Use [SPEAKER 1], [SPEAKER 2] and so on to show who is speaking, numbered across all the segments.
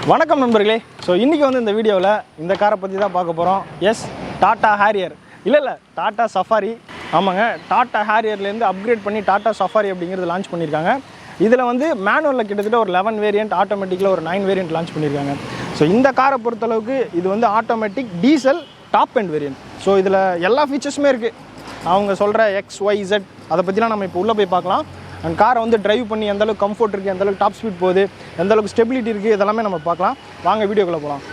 [SPEAKER 1] வணக்கம் நண்பர்களே. ஸோ இன்றைக்கி வந்து இந்த வீடியோவில் இந்த காரை பற்றி தான் பார்க்க போகிறோம். எஸ், டாட்டா ஹேரியர் இல்லை டாட்டா சஃபாரி. ஆமாங்க, டாட்டா ஹேரியர்லேருந்து அப்கிரேட் பண்ணி டாட்டா சஃபாரி அப்படிங்கிறது லான்ச் பண்ணியிருக்காங்க. இதில் வந்து மேனுவலில் கிட்டத்தட்ட ஒரு 11 வேரியண்ட், ஆட்டோமேட்டிக்கில் ஒரு 9 வேரியண்ட் லான்ச் பண்ணியிருக்காங்க. ஸோ இந்த காரை பொறுத்தளவுக்கு இது வந்து automatic diesel top end variant. So இதில் எல்லா ஃபீச்சர்ஸுமே இருக்குது. அவங்க சொல்கிற XYZ அதை பற்றிலாம் நம்ம இப்போ உள்ளே போய் பார்க்கலாம். அண்ட் காரை வந்து டிரைவ் பண்ணி எந்தளவுக்கு கம்ஃபர்ட் இருக்குது, எந்தளவுக்கு டாப் ஸ்பீட் போகுது, எந்தளவுக்கு ஸ்டெபிலிட்டி இருக்குது, இதெல்லாமே நம்ம பார்க்கலாம். வாங்க வீடியோக்குள்ளே போகலாம்.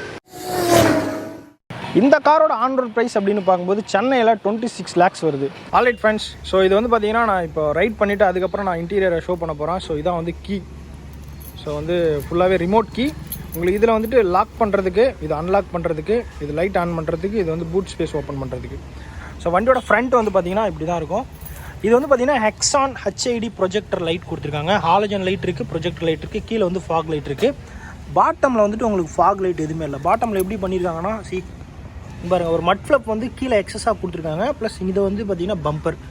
[SPEAKER 1] இந்த காரோட ஆன் ரோட் ப்ரைஸ் அப்படின்னு பார்க்கும்போது சென்னையில் 26 lakhs வருது. ஆல்ரைட் ஃப்ரெண்ட்ஸ், ஸோ இது வந்து பார்த்தீங்கன்னா நான் இப்போ ரைட் பண்ணிவிட்டு அதுக்கப்புறம் நான் இன்டீரியரை ஷோ பண்ண போகிறேன். ஸோ இதான் வந்து கீ. ஸோ வந்து ஃபுல்லாகவே ரிமோட் கீ. உங்களுக்கு இதில் வந்துட்டு லாக் பண்ணுறதுக்கு, இது அன்லாக் பண்ணுறதுக்கு, இது லைட் ஆன் பண்ணுறதுக்கு, இது வந்து பூட் ஸ்பேஸ் ஓப்பன் பண்ணுறதுக்கு. ஸோ வண்டியோட ஃப்ரண்ட் வந்து பார்த்திங்கன்னா இப்படி தான் இருக்கும். இது வந்து பார்த்திங்கன்னா ஹெக்ஸான் HID ப்ரொஜெக்டர் லைட் கொடுத்துருக்காங்க. ஹாலஜன் லைட் இருக்குது, ப்ரொஜெக்டர் லைட் இருக்குது, கீழே வந்து ஃபாக் லைட் இருக்குது. பாட்டமில் வந்துட்டு உங்களுக்கு ஃபாக் லைட் எதுவுமே இல்லை. பாட்டமில் எப்படி பண்ணியிருக்காங்கன்னா பாருங்கள், ஒரு மட் ஃப்ளப் வந்து கீழே எக்ஸஸாக கொடுத்துருக்காங்க. ப்ளஸ் இதை வந்து பார்த்திங்கன்னா பம்பர்.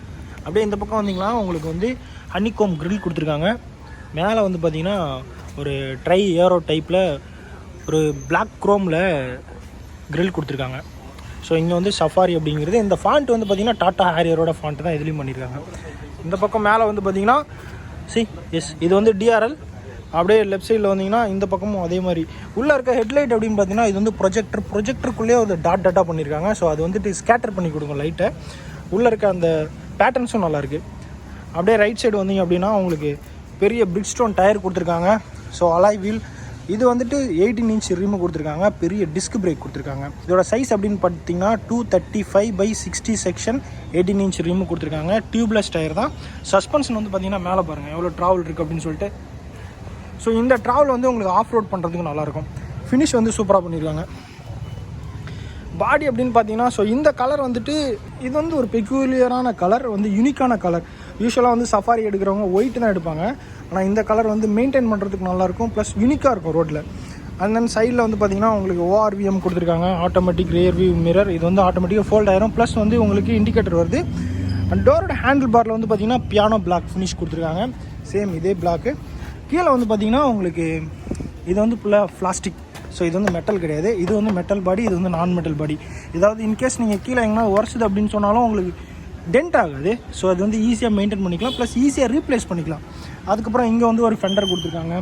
[SPEAKER 1] அப்படியே இந்த பக்கம் வந்திங்கன்னா உங்களுக்கு வந்து ஹனிகோம் கிரில் கொடுத்துருக்காங்க. மேலே வந்து பார்த்திங்கன்னா ஒரு ட்ரை ஏரோ டைப்பில் ஒரு பிளாக் க்ரோமில் கிரில் கொடுத்துருக்காங்க. ஸோ இங்கே வந்து சஃபாரி அப்படிங்கிறது, இந்த ஃபாண்ட் வந்து பார்த்திங்கன்னா டாட்டா ஹேரியரோட ஃபாண்ட் தான் இதுலேயும் பண்ணியிருக்காங்க. இந்த பக்கம் மேலே வந்து பார்த்திங்கன்னா இது வந்து DRL. அப்படியே லெஃப்ட் சைடில் வந்தீங்கன்னா இந்த பக்கமும் அதே மாதிரி. உள்ளே இருக்க ஹெட்லைட் அப்படின்னு பார்த்தீங்கன்னா இது வந்து ப்ரொஜெக்டருக்குள்ளேயே ஒரு டாட்டாக பண்ணியிருக்காங்க. ஸோ அது வந்துட்டு ஸ்கேட்டர் பண்ணி கொடுக்கும் லைட்டை. உள்ளே இருக்க அந்த பேட்டர்ன்ஸும் நல்லாயிருக்கு. அப்படியே ரைட் சைடு வந்தீங்க அப்படின்னா உங்களுக்கு பெரிய பிரிட்ஜ்ஸ்டோன் டயர் கொடுத்துருக்காங்க. So alloy wheel. இது வந்துட்டு 18 inch ரிமு கொடுத்துருக்காங்க. பெரிய டிஸ்க் பிரேக் கொடுத்துருக்காங்க. இதோட சைஸ் அப்படின்னு பார்த்தீங்கன்னா 235/60 செக்ஷன் 18 inch ரிமு கொடுத்துருக்காங்க. டியூப்லெஸ் டயர் தான். சஸ்பென்ஷன் வந்து பார்த்தீங்கன்னா மேலே பாருங்கள் எவ்வளோ ட்ராவல் இருக்குது அப்படின்னு சொல்லிட்டு. ஸோ இந்த ட்ராவல் வந்து உங்களுக்கு ஆஃப் ரோட் பண்ணுறதுக்கு நல்லாயிருக்கும். ஃபினிஷ் வந்து சூப்பராக பண்ணியிருக்காங்க. பாடி அப்படின்னு பார்த்தீங்கன்னா ஸோ இந்த கலர் வந்துட்டு இது வந்து ஒரு பெக்யூலியரான கலர், வந்து யூனிக்கான கலர். யூஸ்வலாக வந்து சஃபாரி எடுக்கிறவங்க ஒயிட் தான் எடுப்பாங்க. ஆனால் இந்த கலர் வந்து மெயின்டைன் பண்ணுறதுக்கு நல்லாயிருக்கும். ப்ளஸ் யூனிக்காக இருக்கும் ரோட்டில். அண்ட் தென் சைடில் வந்து பார்த்திங்கன்னா உங்களுக்கு ORVM கொடுத்துருக்காங்க. Automatic rear view mirror. இது வந்து ஆட்டோமேட்டிக்காக ஃபோல்ட் ஆயிரும். ப்ளஸ் வந்து உங்களுக்கு இண்டிகேட்டர் வருது. அண்ட் டோரோட ஹேண்டில் பாரில் வந்து பார்த்திங்கன்னா பியானோ பிளாக் ஃபினிஷ் கொடுத்துருக்காங்க. சேம் இதே பிளாக்கு. கீழே வந்து பார்த்திங்கன்னா உங்களுக்கு இது வந்து ஃபுல்லாக பிளாஸ்டிக். ஸோ இது வந்து மெட்டல் கிடையாது. இது வந்து மெட்டல் பாடி, இது வந்து நான் மெட்டல் பாடி. ஏதாவது இன்கேஸ் நீங்கள் கீழே எங்கன்னா உரசுது அப்படின்னு சொன்னாலும் உங்களுக்கு டென்ட் ஆகாது. ஸோ அது வந்து ஈஸியாக மெயின்டைன் பண்ணிக்கலாம். ப்ளஸ் ஈஸியாக ரீப்ளேஸ் பண்ணிக்கலாம். அதுக்கப்புறம் இங்கே வந்து ஒரு ஃபெண்டர் கொடுத்துருக்காங்க.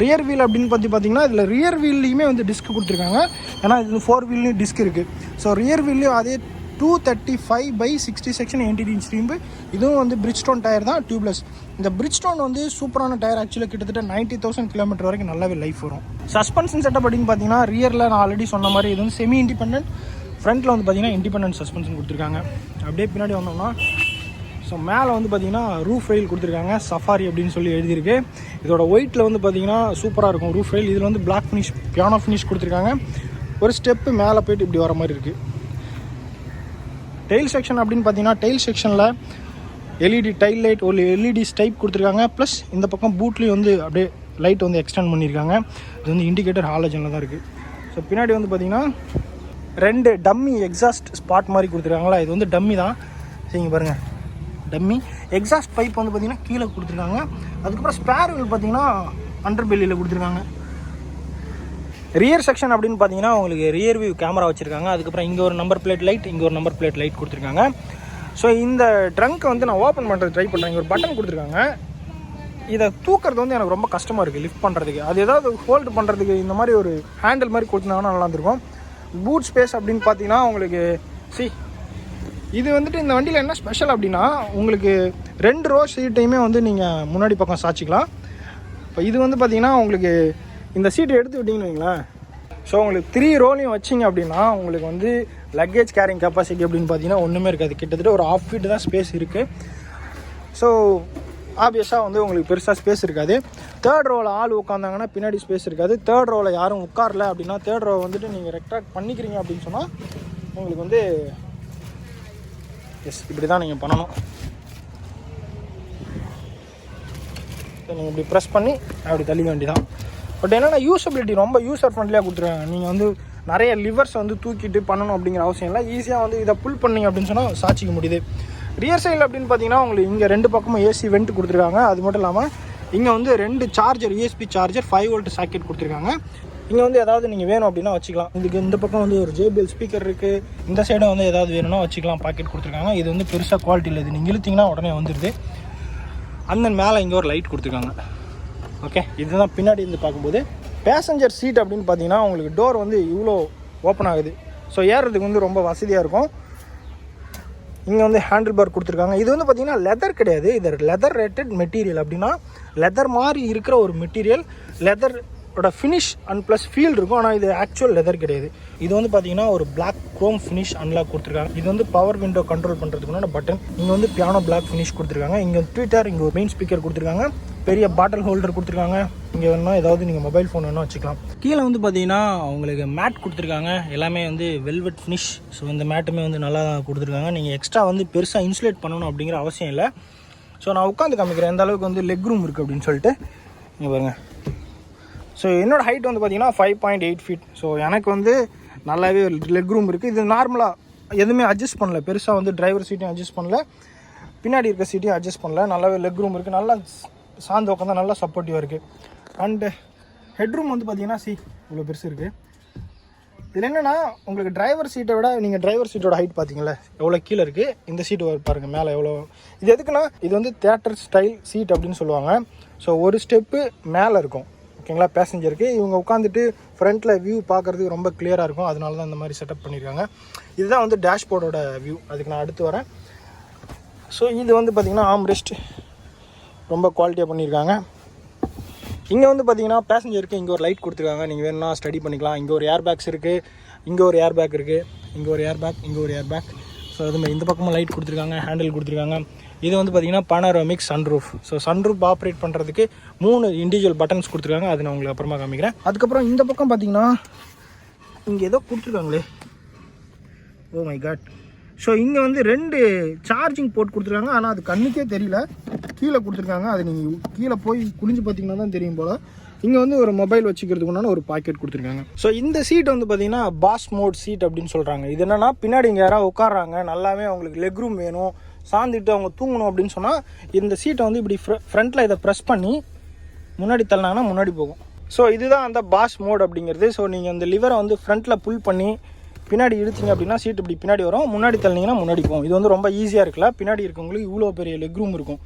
[SPEAKER 1] ரியர் வீல் அப்படின்னு பார்த்தீங்கன்னா இதில் ரியர் வீல்லையுமே வந்து டிஸ்க் கொடுத்துருக்காங்க. ஏன்னா இது 4 வீல்லையும் டிஸ்க் இருக்குது. ஸோ ரியர் வீல்லையும் அதே 235/60 செக்ஷன் 18 inch ரிம்பு. இதுவும் வந்து பிரிட்ஜ்ஸ்டோன் டயர் தான், டியூப்லெஸ். இந்த பிரிட்ஜ்ஸ்டோன் வந்து சூப்பரான டயர். ஆக்சுவலாக கிட்டத்தட்ட 90,000 கிலோமீட்டர் வரைக்கும் நல்லாவே லைஃப் வரும். சஸ்பென்ஷன் செட்டப் அப்படின்னு பார்த்தீங்கன்னா ரியரில் நான் ஆல்ரெடி சொன்ன மாதிரி இது வந்து செமி இண்டிபெண்டன்ட். ஃப்ரண்ட்டில் வந்து பார்த்தீங்கன்னா இண்டிபெண்டன்ட் சஸ்பென்ஷன் கொடுத்துருக்காங்க. அப்படியே பின்னாடி வந்தோம்னா ஸோ மேலே வந்து பார்த்தீங்கன்னா ரூஃப் ரெயில் கொடுத்துருக்காங்க. சஃபாரி அப்படின்னு சொல்லி எழுதியிருக்கு. இதோட ஒயிட்டில் வந்து பார்த்தீங்கன்னா சூப்பராக இருக்கும் ரூஃப் ரெயில். இதில் வந்து பிளாக் ஃபினிஷ், பியானோ ஃபினிஷ் கொடுத்துருக்காங்க. ஒரு ஸ்டெப்பு மேலே போய்ட்டு இப்படி வர மாதிரி இருக்குது. டெயில் செக்ஷன் அப்படின்னு பார்த்தீங்கன்னா டெயில் செக்ஷனில் LED டைல் லைட், ஒரு LED ஸ்டைப் கொடுத்துருக்காங்க. ப்ளஸ் இந்த பக்கம் பூட்லேயும் வந்து அப்படியே லைட் வந்து எக்ஸ்டெண்ட் பண்ணியிருக்காங்க. இது வந்து இண்டிகேட்டர் ஹாலஜனில் தான் இருக்குது. ஸோ பின்னாடி வந்து பார்த்திங்கன்னா 2 டம்மி எக்ஸாஸ்ட் ஸ்பாட் மாதிரி கொடுத்துருக்காங்களா. இது வந்து டம்மி தான். சரிங்க பாருங்கள், டம்மி எக்ஸாஸ்ட் பைப் வந்து பார்த்திங்கன்னா கீழே கொடுத்துருக்காங்க. அதுக்கப்புறம் ஸ்பேர் வீல் பார்த்திங்கன்னா அண்டர் பெல்லியில் கொடுத்துருக்காங்க. ரியர் செக்ஷன் அப்படின்னு பார்த்தீங்கன்னா உங்களுக்கு ரியர் வியூ கேமரா வச்சுருக்காங்க. அதுக்கப்புறம் இங்கே ஒரு நம்பர் பிளேட் லைட், இங்கே ஒரு நம்பர் பிளேட் லைட் கொடுத்துருக்காங்க. ஸோ இந்த ட்ரங்க்கை வந்து நான் ஓப்பன் பண்ணுறது ட்ரை பண்ணுறேன். இங்கே ஒரு பட்டன் கொடுத்துருக்காங்க. இதை தூக்கிறது வந்து எனக்கு ரொம்ப கஷ்டமாக இருக்குது லிஃப்ட் பண்ணுறதுக்கு. அது ஏதாவது ஹோல்டு பண்ணுறதுக்கு இந்த மாதிரி ஒரு ஹேண்டில் மாதிரி கொடுத்துருந்தாங்கன்னா நல்லா இருந்திருக்கும். பூட் ஸ்பேஸ் அப்படின்னு பார்த்தீங்கன்னா உங்களுக்கு இது வந்துட்டு இந்த வண்டியில் என்ன ஸ்பெஷல் அப்படின்னா உங்களுக்கு 2 ரோ சீட்டையுமே வந்து நீங்கள் முன்னாடி பக்கம் சாய்ச்சிக்கலாம். இப்போ இது வந்து பார்த்திங்கன்னா உங்களுக்கு இந்த சீட்டை எடுத்து விட்டிங்கன்னு வைங்களேன். ஸோ உங்களுக்கு 3 ரோலையும் வச்சிங்க அப்படின்னா உங்களுக்கு வந்து லக்கேஜ் கேரிங் கெப்பாசிட்டி அப்படின்னு பார்த்தீங்கன்னா ஒன்றுமே இருக்காது. கிட்டத்தட்ட ஒரு 1/2 feet தான் ஸ்பேஸ் இருக்குது. ஸோ ஆப்வியஸாக வந்து உங்களுக்கு பெருசாக ஸ்பேஸ் இருக்காது. 3rd ரோவில் ஆள் உட்காந்தாங்கன்னா பின்னாடி ஸ்பேஸ் இருக்காது. 3rd ரோவில் யாரும் உட்காரல அப்படின்னா 3rd ரோ வந்துட்டு நீங்கள் ரெக்டாக்ட் பண்ணிக்கிறீங்க அப்படின்னு சொன்னால் உங்களுக்கு வந்து இப்படி தான் நீங்கள் பண்ணணும். நீங்கள் இப்படி ப்ரெஸ் பண்ணி அப்படி தள்ளிக்க வேண்டியதான். பட் என்னென்னா யூஸபிலிட்டி ரொம்ப யூஸர் ஃப்ரெண்ட்லியாக கொடுத்துருக்காங்க. நீங்கள் வந்து நிறைய லிவர்ஸ் வந்து தூக்கிட்டு பண்ணணும் அப்படிங்கிற அவசியம் இல்லை. ஈஸியாக வந்து இதை புல் பண்ணிங்க அப்படின்னு சொன்னால் சாய்ச்சிக்க முடியுது. ரியர் சைடில் அப்படின்னு பார்த்தீங்கன்னா உங்களுக்கு இங்கே 2 பக்கமும் AC வெண்ட் கொடுத்துருக்காங்க. அது மட்டும் இல்லாமல் இங்கே வந்து 2 charger, USB charger 5 volt socket கொடுத்துருக்காங்க. இங்கே வந்து ஏதாவது நீங்கள் வேணும் அப்படின்னா வச்சுக்கலாம். இதுக்கு இந்த பக்கம் வந்து ஒரு JBL ஸ்பீக்கர் இருக்குது. இந்த சைடும் வந்து ஏதாவது வேணும்னா வச்சுக்கலாம். பாக்கெட் கொடுத்துருக்காங்க. இது வந்து பெருசாக குவாலிட்டி இல்லை. இது நீங்கள் இழுத்திங்கன்னா உடனே வந்துடுது. அந்த மேலே இங்கே ஒரு லைட் கொடுத்துருக்காங்க. ஓகே, இதுதான் பின்னாடி இருந்து பார்க்கும்போது. பேசஞ்சர் சீட் அப்படின்னு பார்த்தீங்கன்னா உங்களுக்கு டோர் வந்து இவ்வளோ ஓப்பன் ஆகுது. ஸோ ஏறுறதுக்கு வந்து ரொம்ப வசதியாக இருக்கும். இங்கே வந்து ஹேண்டில் பார் கொடுத்துருக்காங்க. இது வந்து பார்த்திங்கன்னா லெதர் கிடையாது, இது லெதர் ரேட்டட் மெட்டீரியல். அப்படின்னா லெதர் மாதிரி இருக்கிற ஒரு மெட்டீரியல். லெதரோட ஃபினிஷ் அண்ட் ப்ளஸ் ஃபீல் இருக்கும். ஆனால் இது ஆக்சுவல் லெதர் கிடையாது. இது வந்து பார்த்திங்கன்னா ஒரு பிளாக் க்ரோம் ஃபினிஷ் அன்லாக் கொடுத்துருக்காங்க. இது வந்து பவர் விண்டோ கண்ட்ரோல் பண்ணுறதுக்குன்னா பட்டன். இங்கே வந்து பியானோ பிளாக் ஃபினிஷ் கொடுத்துருக்காங்க. இங்கே ட்விட்டர், இங்கே ஒரு மெயின் ஸ்பீக்கர் கொடுத்துருக்காங்க. பெரிய பாட்டில் ஹோல்டர் கொடுத்துருக்காங்க. இங்கே வேணும்னா ஏதாவது நீங்கள் மொபைல் ஃபோன் வேணால் வச்சுக்கலாம். கீழே வந்து பார்த்தீங்கன்னா உங்களுக்கு மேட் கொடுத்துருக்காங்க. எல்லாமே வந்து வெல்வெட் ஃபினிஷ். ஸோ இந்த மேட்டுமே வந்து நல்லா கொடுத்துருக்காங்க. நீங்கள் எக்ஸ்ட்ரா வந்து பெருசாக இன்சுலேட் பண்ணணும் அப்படிங்கிற அவசியம் இல்லை. ஸோ நான் உட்காந்து காமிக்கிறேன் எந்த அளவுக்கு வந்து லெக் ரூம் இருக்குது அப்படின்னு சொல்லிட்டு. இங்கே பாருங்கள். ஸோ என்னோடய ஹைட் வந்து பார்த்தீங்கன்னா 5.8 feet. ஸோ எனக்கு வந்து நல்லாவே லெக் ரூம் இருக்குது. இது நார்மலாக எதுவுமே அட்ஜஸ்ட் பண்ணல. பெருசாக வந்து டிரைவர் சீட்டையும் அட்ஜஸ்ட் பண்ணல, பின்னாடி இருக்க சீட்டையும் அட்ஜஸ்ட் பண்ணல. நல்லாவே லெக் ரூம் இருக்குது. நல்லா சார்ந்து உட்காந்தா நல்லா சப்போர்ட்டிவாக இருக்குது. அண்டு ஹெட்ரூம் வந்து பார்த்தீங்கன்னா இவ்வளோ பெருசு இருக்குது. இதில் என்னென்னா உங்களுக்கு டிரைவர் சீட்டை விட நீங்கள் டிரைவர் சீட்டோட ஹைட் பார்த்தீங்களா எவ்வளோ கீழே இருக்குது. இந்த சீட்டு பாருங்கள் மேலே எவ்வளோ. இது எதுக்குன்னா இது வந்து தியேட்டர் ஸ்டைல் சீட் அப்படின்னு சொல்லுவாங்க. ஸோ ஒரு ஸ்டெப்பு மேலே இருக்கும். ஓகேங்களா, பேசஞ்சருக்கு. இவங்க உட்காந்துட்டு ஃப்ரண்ட்டில் வியூ பார்க்குறதுக்கு ரொம்ப கிளியராக இருக்கும். அதனால தான் இந்த மாதிரி செட்டப் பண்ணியிருக்காங்க. இதுதான் வந்து டேஷ்போர்டோட வியூ. அதுக்கு நான் அடுத்து வரேன். ஸோ இது வந்து பார்த்திங்கன்னா ஆம்ரெஸ்ட் ரொம்ப குவாலிட்டியாக பண்ணியிருக்காங்க. இங்கே வந்து பார்த்தீங்கன்னா பேசஞ்சருக்கு இங்கே ஒரு லைட் கொடுத்துருக்காங்க. நீங்கள் வேணும்னா ஸ்டடி பண்ணிக்கலாம். இங்கே ஒரு ஏர் பேக்ஸ் இருக்குது, இங்கே ஒரு ஏர் பேக் இருக்குது, இங்கே ஒரு ஏர் பேக், இங்கே ஒரு ஏர் பேக். ஸோ அதுமாதிரி இந்த பக்கமும் லைட் கொடுத்துருக்காங்க, ஹேண்டில் கொடுத்துருக்காங்க. இது வந்து பார்த்திங்கன்னா panoramic sunroof. So sunroof operate பண்ணுறதுக்கு 3 இண்டிவிஜுவல் பட்டன்ஸ் கொடுத்துருக்காங்க. அது நான் உங்களுக்கு அப்புறமா காமிக்கிறேன். அதுக்கப்புறம் இந்த பக்கம் பார்த்தீங்கன்னா இங்கே ஏதோ கொடுத்துருக்காங்களே, ஓ மை காட். ஸோ இங்கே வந்து 2 சார்ஜிங் போர்ட் கொடுத்துருக்காங்க. ஆனால் அது கண்ணுக்கே தெரியல, கீழே கொடுத்துருக்காங்க. அது நீங்கள் கீழே போய் குனிஞ்சு பார்த்தீங்கன்னா தான் தெரியும் போல். இங்கே வந்து ஒரு மொபைல் வச்சுக்கிறதுக்கு முன்னாடி ஒரு பாக்கெட் கொடுத்துருக்காங்க. ஸோ இந்த சீட் வந்து பார்த்தீங்கன்னா பாஸ் மோட் சீட் அப்படின்னு சொல்கிறாங்க. இது என்னென்னா பின்னாடி இங்கே யாராவது உட்காடுறாங்க, நல்லாவே அவங்களுக்கு லெக் ரூம் வேணும், சார்ந்துட்டு அவங்க தூங்கணும் அப்படின்னு சொன்னால் இந்த சீட்டை வந்து இப்படி ஃப்ரண்ட்டில் இதை ப்ரெஸ் பண்ணி முன்னாடி தள்ளினாங்கன்னா முன்னாடி போகும். ஸோ இதுதான் அந்த பாஸ் மோட் அப்படிங்கிறது. ஸோ நீங்கள் அந்த லிவரை வந்து ஃப்ரண்ட்டில் புல் பண்ணி பின்னாடி இழுத்திங்க அப்படின்னா சீட் இப்படி பின்னாடி வரும், முன்னாடி தள்ளினீங்கன்னா முன்னாடி போகும். இது வந்து ரொம்ப ஈஸியாக இருக்குல்ல. பின்னாடி இருக்கவங்களுக்கு இவ்வளோ பெரிய லெக் ரூம் இருக்கும்.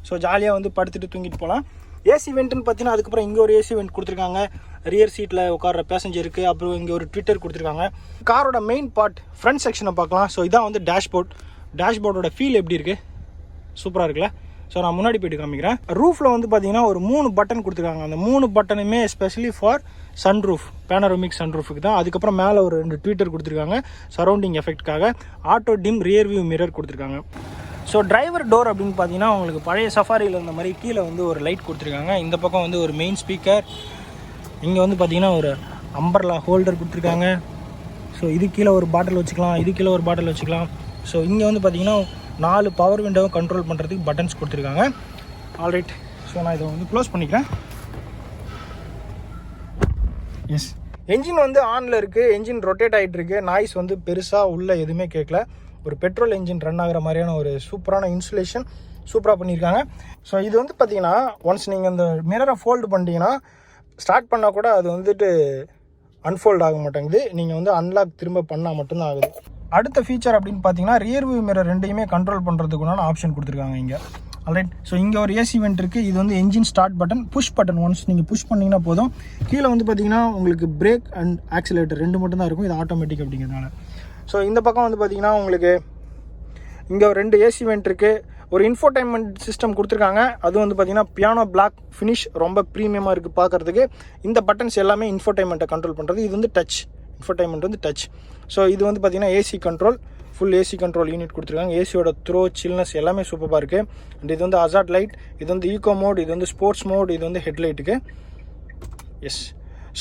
[SPEAKER 1] ஸோ ஜாலியாக வந்து படுத்துட்டு தூங்கிட்டு போகலாம். ஏசி வெண்ட்டுன்னு பார்த்தீங்கன்னா அதுக்கப்புறம் இங்கே ஒரு ஏசி வெண்ட் கொடுத்துருக்காங்க. ரியர் சீட்டில் உட்கார பேசஞ்சருக்கு. அப்புறம் இங்கே ஒரு ட்விட்டர் கொடுத்துருக்காங்க. காரோட மெயின் பார்ட் ஃப்ரண்ட் செக்ஷனை பார்க்கலாம். ஸோ இதான் வந்து டேஷ்போர்ட். டேஷ்போர்டோட ஃபீல் எப்படி இருக்குது, சூப்பராக இருக்குல்ல. ஸோ நான் முன்னாடி போய்ட்டு காமிக்கிறேன். ரூஃபில் வந்து பார்த்தீங்கன்னா ஒரு 3 பட்டன் கொடுத்துருக்காங்க. அந்த 3 பட்டனுமே ஸ்பெஷலி ஃபார் சன்ரூஃப், பேனரோமிக் சன்ரூஃபுக்கு தான். அதுக்கப்புறம் மேலே ஒரு 2 ட்விட்டர் கொடுத்துருக்காங்க சரௌண்டிங் எஃபெக்ட்காக. Auto dim rear view mirror கொடுத்துருக்காங்க. ஸோ டிரைவர் டோர் அப்படின்னு பார்த்தீங்கன்னா உங்களுக்கு பழைய சஃபாரியில் இருந்த மாதிரி கீழே வந்து ஒரு லைட் கொடுத்துருக்காங்க. இந்த பக்கம் வந்து ஒரு மெயின் ஸ்பீக்கர். இங்கே வந்து பார்த்தீங்கன்னா ஒரு அம்பர்லா ஹோல்டர் கொடுத்துருக்காங்க. ஸோ இது கீழே ஒரு பாட்டில் வச்சுக்கலாம், இது கீழே ஒரு பாட்டில் வச்சுக்கலாம். ஸோ இங்கே வந்து பார்த்தீங்கன்னா 4 பவர் விண்டோவை கண்ட்ரோல் பண்ணுறதுக்கு பட்டன்ஸ் கொடுத்துருக்காங்க. ஆல்ரைட், ஸோ நான் இதை வந்து க்ளோஸ் பண்ணிக்கிறேன். எஸ், என்ஜின் வந்து ஆனில் இருக்குது. என்ஜின் ரொட்டேட் ஆகிட்டு இருக்குது. நாய்ஸ் வந்து பெருசாக உள்ள எதுவுமே கேட்கல. ஒரு பெட்ரோல் என்ஜின் ரன் ஆகிற மாதிரியான ஒரு சூப்பரான இன்சுலேஷன் சூப்பராக பண்ணியிருக்காங்க. ஸோ இது வந்து பார்த்தீங்கன்னா ஒன்ஸ் நீங்கள் இந்த மிரரை ஃபோல்டு பண்ணிட்டீங்கன்னா ஸ்டார்ட் பண்ணால் கூட அது வந்துட்டு அன்ஃபோல்ட் ஆக மாட்டேங்குது. நீங்கள் வந்து அன்லாக் திரும்ப பண்ணால் மட்டும்தான் ஆகுது. அடுத்த ஃபீச்சர் அப்படின்னு பார்த்தீங்கன்னா ரியர் வியூ மிரர் ரெண்டையுமே கண்ட்ரோல் பண்ணுறதுக்குண்டான ஆப்ஷன் கொடுத்துருக்காங்க இங்கே. ஆல்ரைட், ஸோ இங்கே ஒரு ஏசி வெண்ட் இருக்குது. இது வந்து engine start button, push button. Once நீங்கள் புஷ் பண்ணிங்கன்னா போதும். கீழே வந்து பார்த்தீங்கன்னா உங்களுக்கு பிரேக் அண்ட் ஆக்சிலேட்டர் 2 மட்டும் தான் இருக்கும். இது ஆட்டோமேட்டிக் அப்படிங்கிறதுனால. ஸோ இந்த பக்கம் வந்து பார்த்தீங்கன்னா உங்களுக்கு இங்கே ஒரு 2 ஏசி வெண்ட் இருக்குது. ஒரு இன்ஃபோடைன்மெண்ட் சிஸ்டம் கொடுத்துருக்காங்க. அது வந்து பார்த்தீங்கன்னா பியானோ பிளாக் ஃபினிஷ், ரொம்ப ப்ரீமியமாக இருக்குது பார்க்குறதுக்கு. இந்த பட்டன்ஸ் எல்லாமே இன்ஃபோடைன்மெண்ட்டை கண்ட்ரோல் பண்ணுறது. இது வந்து டச் இன்ஃபோடைன்மெண்ட் வந்து டச். ஸோ இது வந்து பார்த்தீங்கன்னா AC control, full AC control unit கொடுத்துருக்காங்க. ஏசியோட த்ரோ, சில்னஸ் எல்லாமே சூப்பராக இருக்குது. அண்ட் இது வந்து அசார்ட் லைட், இது வந்து ஈகோ மோட், இது வந்து ஸ்போர்ட்ஸ் மோட், இது வந்து ஹெட்லைட்டுக்கு. எஸ்,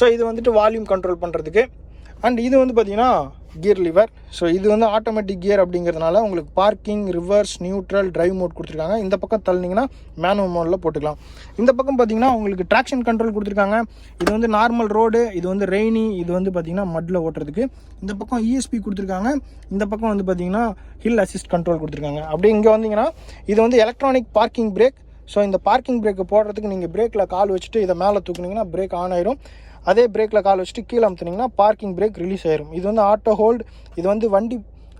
[SPEAKER 1] ஸோ இது வந்துட்டு வால்யூம் கண்ட்ரோல் பண்ணுறதுக்கு. அண்ட் இது வந்து பார்த்தீங்கன்னா கியர் லிவர். ஸோ இது வந்து ஆட்டோமேட்டிக் கியர் அப்படிங்கிறதுனால உங்களுக்கு parking, reverse, neutral, drive mode கொடுத்துருக்காங்க. இந்த பக்கம் தள்ளினீங்கன்னா மேனுவல் மோடில் போட்டுக்கலாம். இந்த பக்கம் பார்த்தீங்கன்னா உங்களுக்கு ட்ராக்ஷன் கண்ட்ரோல் கொடுத்துருக்காங்க. இது வந்து நார்மல் ரோடு, இது வந்து ரெய்னி, இது வந்து பார்த்தீங்கன்னா மட்டில் ஓட்டுறதுக்கு. இந்த பக்கம் இஎஸ்பி கொடுத்துருக்காங்க. இந்த பக்கம் வந்து பார்த்தீங்கன்னா ஹில் அசிஸ்ட் கண்ட்ரோல் கொடுத்துருக்காங்க. அப்படி இங்கே வந்தீங்கன்னா இது வந்து எலக்ட்ரானிக் பார்க்கிங் பிரேக். ஸோ இந்த பார்க்கிங் பிரேக்கை போடுறதுக்கு நீங்கள் பிரேக்கில் கால் வச்சுட்டு இதை மேலே தூக்குனீங்கன்னா பிரேக் ஆன் ஆயிரும். அதே பிரேக்கில் கால் வச்சுட்டு கீழே அமுத்துனீங்கன்னா பார்க்கிங் பிரேக் ரிலீஸ் ஆயிரும். இது வந்து ஆட்டோ ஹோல்டு. இது வந்து வண்டி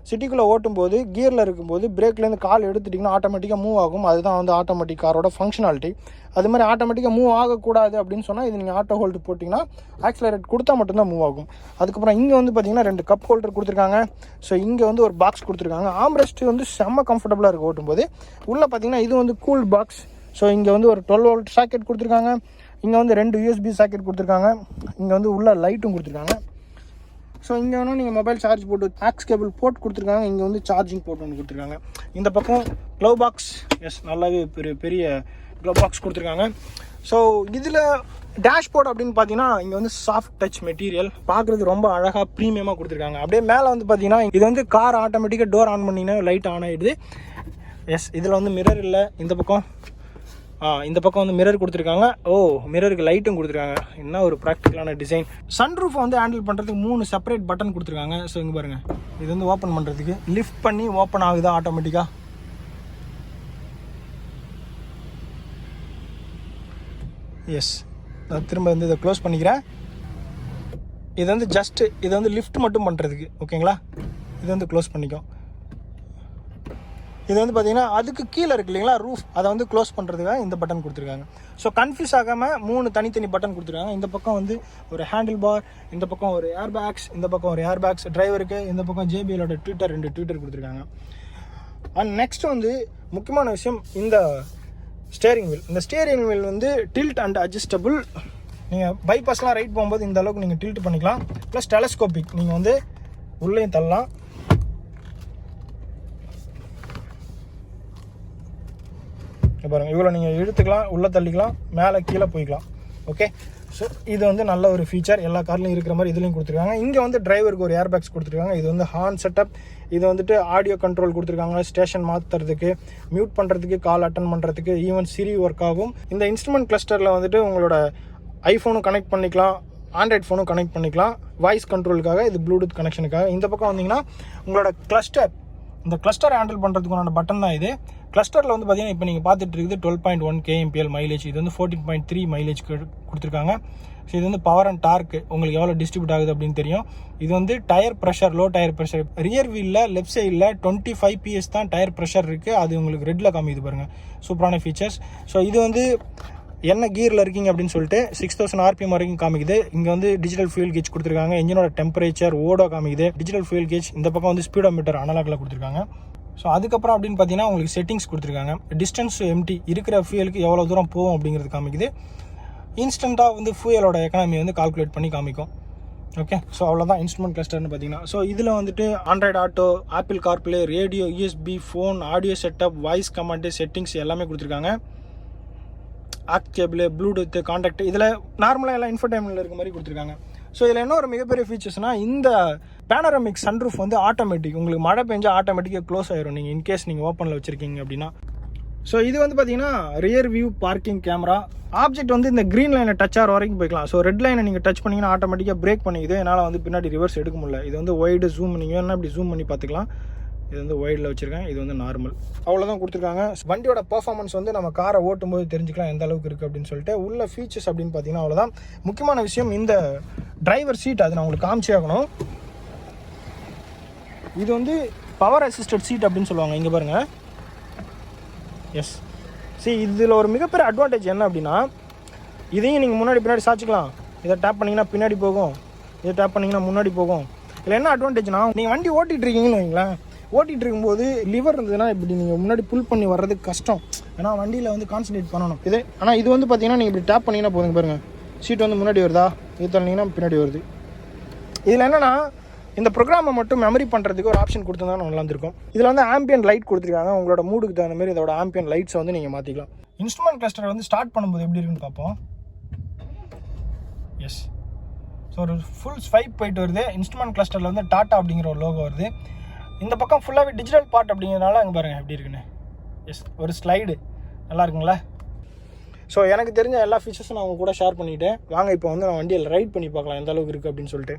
[SPEAKER 1] சிட்டிக்குள்ளே ஓட்டும்போது கியரில் இருக்கும்போது பிரேக்லேருந்து கால் எடுத்துட்டிங்கன்னா ஆட்டோமேட்டிக்காக மூவ் ஆகும். அதுதான் வந்து ஆட்டோமேட்டிக் காரோட ஃபங்க்ஷனாலிட்டி. அது மாதிரி ஆட்டோமேட்டிக்காக மூவ் ஆகக்கூடாது அப்படின்னு சொன்னால் இது நீங்கள் ஆட்டோ ஹோல்டு போட்டிங்கன்னா ஆக்சிலரேட் கொடுத்தா மட்டும்தான் மூவ் ஆகும். அதுக்கப்புறம் இங்கே வந்து பார்த்திங்கன்னா 2 கப் ஹோல்டர் கொடுத்துருக்காங்க. ஸோ இங்கே வந்து ஒரு பாக்ஸ் கொடுத்துருக்காங்க. ஆம்ரெஸ்ட்டு வந்து செம்ம கம்ஃபர்டபுளாக இருக்குது ஓட்டும்போது. உள்ளே பார்த்திங்கன்னா இது வந்து கூல் பாக்ஸ். ஸோ இங்கே வந்து ஒரு 12 வோல்ட் சாக்கெட் கொடுத்துருக்காங்க. இங்கே வந்து 2 USB சாக்கெட் கொடுத்துருக்காங்க. இங்கே வந்து உள்ள லைட்டும் கொடுத்துருக்காங்க. ஸோ இங்கே வேணும் நீங்கள் மொபைல் சார்ஜ் போட்டு ஆக்ஸ் கேபிள் போர்ட் கொடுத்துருக்காங்க. இங்கே வந்து சார்ஜிங் போர்ட் ஒன்று கொடுத்துருக்காங்க. இந்த பக்கம் க்ளவ் பாக்ஸ், எஸ் நல்லாவே பெரிய க்ளவ் பாக்ஸ் கொடுத்துருக்காங்க. ஸோ இதில் டேஷ்போர்ட் அப்படின்னு பார்த்தீங்கன்னா இங்கே வந்து சாஃப்ட் டச் மெட்டீரியல் பார்க்குறது ரொம்ப அழகாக ப்ரீமியமாக கொடுத்துருக்காங்க. அப்படியே மேலே வந்து பார்த்தீங்கன்னா இது வந்து கார் ஆட்டோமேட்டிக்காக டோர் ஆன் பண்ணிங்கன்னா லைட் ஆன் ஆகிடுது. எஸ் இதில் வந்து மிரர் இல்லை. இந்த பக்கம் வந்து மிரர் கொடுத்துருக்காங்க. மிரருக்கு லைட்டும் கொடுத்துருக்காங்க. என்ன ஒரு ப்ராக்டிக்கலான டிசைன். சன்ரூஃப் வந்து ஹேண்டில் பண்ணுறதுக்கு 3 செப்பரேட் பட்டன் கொடுத்துருக்காங்க. ஸோ இங்கே பாருங்கள், இது வந்து ஓப்பன் பண்ணுறதுக்கு லிஃப்ட் பண்ணி ஓப்பன் ஆகுதா ஆட்டோமேட்டிக்காக. எஸ் நான் திரும்ப வந்து இதை க்ளோஸ் பண்ணிக்கிறேன். இது வந்து இது வந்து லிஃப்ட் மட்டும் பண்ணுறதுக்கு, ஓகேங்களா. இது வந்து க்ளோஸ் பண்ணிக்கும். இது வந்து பார்த்தீங்கன்னா அதுக்கு கீழே இருக்கு இல்லைங்களா ரூஃப், அதை வந்து க்ளோஸ் பண்ணுறதுக்காக இந்த பட்டன் கொடுத்துருக்காங்க. ஸோ கன்ஃபியூஸ் ஆகாமல் 3 தனித்தனி பட்டன் கொடுத்துருக்காங்க. இந்த பக்கம் வந்து ஒரு ஹேண்டில் பார், இந்த பக்கம் ஒரு ஏர் பேக்ஸ், இந்த பக்கம் ஒரு ஏர் பேக்ஸ் டிரைவருக்கு, இந்த பக்கம் JBLோட ட்விட்டர் 2 ட்விட்டர் கொடுத்துருக்காங்க. அண்ட் நெக்ஸ்ட் வந்து முக்கியமான விஷயம் இந்த ஸ்டேரிங் வீல். இந்த ஸ்டேரிங் வீல் வந்து டில்ட் அண்ட் அட்ஜஸ்டபுள். நீங்கள் பைபாஸ்லாம் ரைட் போகும்போது இந்த அளவுக்கு நீங்கள் டில்ட் பண்ணிக்கலாம். ப்ளஸ் டெலஸ்கோபிக், நீங்கள் வந்து உள்ளேயும் தள்ளலாம். பாருங்கள், இவ்வளோ நீங்கள் இழுத்துக்கலாம், உள்ளே தள்ளிக்கலாம், மேலே கீழே போய்க்கலாம். ஓகே, ஸோ இது வந்து நல்ல ஒரு ஃபீச்சர். எல்லா கார்லையும் இருக்கிற மாதிரி இதுலையும் கொடுத்துருக்காங்க. இங்கே வந்து டிரைவருக்கு ஒரு ஏர் பேக்ஸ் கொடுத்துருக்காங்க. இது வந்து ஹார்ன் செட்டப். இது வந்துட்டு ஆடியோ கண்ட்ரோல் கொடுத்துருக்காங்க. ஸ்டேஷன் மாற்றுறதுக்கு, மியூட் பண்ணுறதுக்கு, கால் அட்டன் பண்ணுறதுக்கு, ஈவன் சிரி ஒர்க் ஆகும். இந்த இன்ஸ்ட்ருமெண்ட் கிளஸ்டரில் வந்துட்டு உங்களோட ஐஃபோனும் கனெக்ட் பண்ணிக்கலாம், ஆண்ட்ராய்ட் ஃபோனும் கனெக்ட் பண்ணிக்கலாம். வாய்ஸ் கண்ட்ரோலுக்காக, இது ப்ளூடூத் கனெக்ஷனுக்காக. இந்த பக்கம் வந்தீங்கன்னா உங்களோட கிளஸ்டர், இந்த கிளஸ்டர் ஹேண்டில் பண்ணுறதுக்கான பட்டன் தான் இது. கிளஸ்டரில் வந்து பார்த்தீங்கன்னா இப்போ நீங்கள் பார்த்துட்டு இருக்குது 12.1 kmpl மைலேஜ். இது வந்து 14.3 மைலேஜ் கொடுத்துருக்காங்க. ஸோ இது வந்து பவர் அண்ட் டார்க் உங்களுக்கு எவ்வளோ டிஸ்ட்ரிபியூட் ஆகுது அப்படின்னு தெரியும். இது வந்து tyre pressure, low tyre pressure. Rear வீலில் லெஃப்ட் சைடில் 25 PS தான் டயர் ப்ரெஷர் இருக்குது. அது உங்களுக்கு ரெட்டில் காமிக்குது பாருங்கள். சூப்பரான ஃபீச்சர்ஸ். ஸோ இது வந்து என்ன கியரில் இருக்கீங்க அப்படின்னு சொல்லிட்டு 6000 RPM வரைக்கும் காமிக்குது. இங்கே வந்து டிஜிட்டல் ஃபியூல் கேஜ் கொடுத்துருக்காங்க. இன்ஜினோட டெம்பரேச்சர், ஓடோ காமிக்குது. Digital fuel gauge. இந்த பக்கம் வந்து ஸ்பீடோ மீட்டர் அனலாகில் கொடுத்துருக்காங்க. ஸோ அதுக்கப்புறம் அப்படின்னு பார்த்தீங்கன்னா உங்களுக்கு செட்டிங்ஸ் கொடுத்துருக்காங்க. டிஸ்டன்ஸ் எம்டி, இருக்கிற ஃபியூலுக்கு எவ்வளோ தூரம் போகும் அப்படிங்கிறது காமிக்குது. இன்ஸ்டண்ட்டாக வந்து ஃபியூலோட எக்கனாமி வந்து கால்குலேட் பண்ணி காமிக்கும். ஓகே, ஸோ அவ்வளோதான் இன்ஸ்ட்ருமெண்ட் கிளஸ்டர்னு பார்த்தீங்கன்னா. ஸோ இதில் வந்துட்டு Android auto, apple CarPlay, radio, USB, phone, audio setup, voice command, settings எல்லாமே கொடுத்துருக்காங்க. ஆக்ஸ் கேபிள், ப்ளூடூத், கான்டாக்ட், இதில் நார்மலாக எல்லாம் இன்ஃபர்டைன்மெண்ட்டில் இருக்க மாதிரி கொடுத்துருக்காங்க. ஸோ இதில் என்ன ஒரு மிகப்பெரிய ஃபீச்சர்ஸ்னால் இந்த பேனரமிக் சன்ரூஃப் வந்து ஆட்டோமேட்டிக். உங்களுக்கு மழை பெஞ்சால் ஆட்டோமேட்டிக்காக க்ளோஸ் ஆயிரும் நீங்கள் இன்கேஸ் நீங்கள் ஓப்பனில் வச்சுருக்கீங்க அப்படின்னா. ஸோ இது வந்து பார்த்தீங்கன்னா rear view parking camera. Object வந்து இந்த க்ரீன் லைனை டச் ஆகிற வரைக்கும் போய்க்கலாம். ஸோ ரெட் லைனை நீங்கள் டச் பண்ணிங்கன்னா ஆட்டோமேட்டிக்காக பிரேக் பண்ணிக்குது. என்னால் வந்து பின்னாடி ரிவர்ஸ் எடுக்க முடியல. இது வந்து ஒய்டு ஜூம், நீங்கள் வேணால் இப்படி ஜூம் பண்ணி பார்த்துக்கலாம். இது வந்து ஒய்டில் வச்சுருக்கேன், இது வந்து நார்மல். அவ்வளோதான் கொடுத்துருக்காங்க. வண்டியோட பர்ஃபார்மன்ஸ் வந்து நம்ம காரை ஓட்டும்போது தெரிஞ்சுக்கலாம் எந்த அளவுக்கு இருக்குது அப்படின்னு சொல்லிட்டு. உள்ள ஃபீச்சர்ஸ் அப்படின்னு பார்த்தீங்கன்னா அவ்வளோதான். முக்கியமான விஷயம் இந்த டிரைவர் சீட், அது நான் உங்களுக்கு காமிச்சே ஆகணும். இது வந்து பவர் அசிஸ்டட் சீட் அப்படின்னு சொல்லுவாங்க. இங்கே பாருங்கள். எஸ், இதில் ஒரு மிகப்பெரிய அட்வான்டேஜ் என்ன அப்படின்னா, இதையும் நீங்கள் முன்னாடி பின்னாடி சாய்ச்சிக்கலாம். இதை டேப் பண்ணிங்கன்னா பின்னாடி போகும், இதை டேப் பண்ணிங்கன்னா முன்னாடி போகும். இதில் என்ன அட்வான்டேஜ்னா, நீங்கள் வண்டி ஓட்டிகிட்டு இருக்கீங்கன்னு வைங்களேன், ஓட்டிகிட்டு இருக்கும்போது லிவர் இருந்ததுன்னா இப்படி நீங்கள் முன்னாடி புல் பண்ணி வர்றதுக்கு கஷ்டம். ஏன்னா வண்டியில் வந்து கான்சன்ட்ரேட் பண்ணணும். ஆனால் இது வந்து பார்த்தீங்கன்னா நீங்கள் இப்படி டேப் பண்ணிங்கன்னா போதுங்க. பாருங்கள், சீட் வந்து முன்னாடி வருதா, இது தள்ளிங்கன்னா பின்னாடி வருது. இதில் என்னென்னா இந்த ப்ரோக்ராமை மட்டும் மெமரி பண்ணுறதுக்கு ஒரு ஆப்ஷன் கொடுத்துருந்தா நல்லா இருந்திருக்கும். இதில் வந்து ஆம்பியன் லைட் கொடுத்துருக்காங்க. உங்களோட மூடுக்கு தகுந்த மாதிரி இதோட ஆம்பியன் லைட்ஸை வந்து நீங்கள் மாற்றிக்கலாம். இன்ஸ்ட்ருமெண்ட் கிளஸ்டர் வந்து ஸ்டார்ட் பண்ணும்போது எப்படி இருக்குன்னு பார்ப்போம். எஸ், ஸோ ஒரு ஃபுல் ஸ்வைப் போயிட்டு வருது. இன்ஸ்ட்ருமெண்ட் கிளஸ்டரில் வந்து டாட்டா அப்படிங்கிற ஒரு லோகோ வருது. இந்த பக்கம் ஃபுல்லாகவே டிஜிட்டல் பார்ட் அப்படிங்கிறதுனால அங்கே பாருங்கள் எப்படி இருக்குன்னு. எஸ், ஒரு ஸ்லைடு நல்லா இருக்குங்களா. ஸோ எனக்கு தெரிஞ்ச எல்லா ஃபீச்சர்ஸும் நான் அவங்க கூட ஷேர் பண்ணிவிட்டேன். வாங்க இப்போ வந்து நான் வண்டியில் ரைட் பண்ணி பார்க்கலாம் எந்த அளவுக்கு இருக்குது அப்படின்னு சொல்லிட்டு.